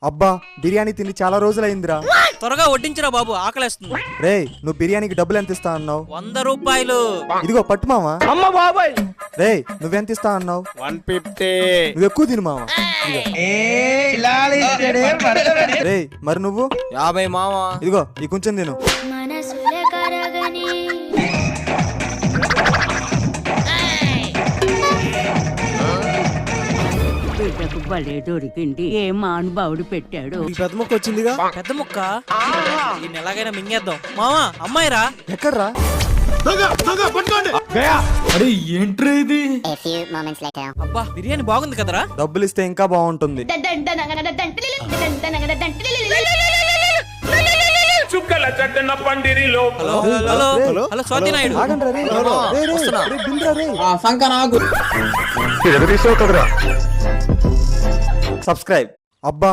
అబ్బా బిర్యానీ తిని చాలా రోజులైందిరా. త్వరగా వడ్డించరా బాబు, ఆకలేస్తుంది. రే నువ్వు బిర్యానీకి డబ్బులు ఎంత ఇస్తా అన్నావు? 100 రూపాయలు. ఇదిగో పట్టు మావా. అమ్మ బాబాయ్. రే నువ్వెంత ఇస్తా అన్నావు? 150. నువ్వు ఎక్కువ తిను మావా. రే మరి నువ్వు? 50 మావా. ఇదిగో ఈ కొంచెం తిను. మనసుల కరగని బిడ్డకు భలే దొరికింది. ఏ మానుభావుడు పెట్టాడు. ఈ పెద్ద ముక్క వచ్చిందిగా. పెద్ద ముక్క దీన్ని ఎలాగైనా మింగేద్దాం. మావా అమ్మాయిరా. ఎక్కడ్రా? అరే ఏంట్రా ఇది? A few moments later. అబ్బా బిర్యానీ బాగుంది కదరా. డబ్బులు ఇస్తే ఇంకా బాగుంటుంది. చుక్కల చట్టన పందిరిలో hello hello hello. Hello Swathi Naidu. ఆగండ్రా రే. రే, రే, రే, బింద్రా రే. సబ్స్క్రైబ్. అబ్బా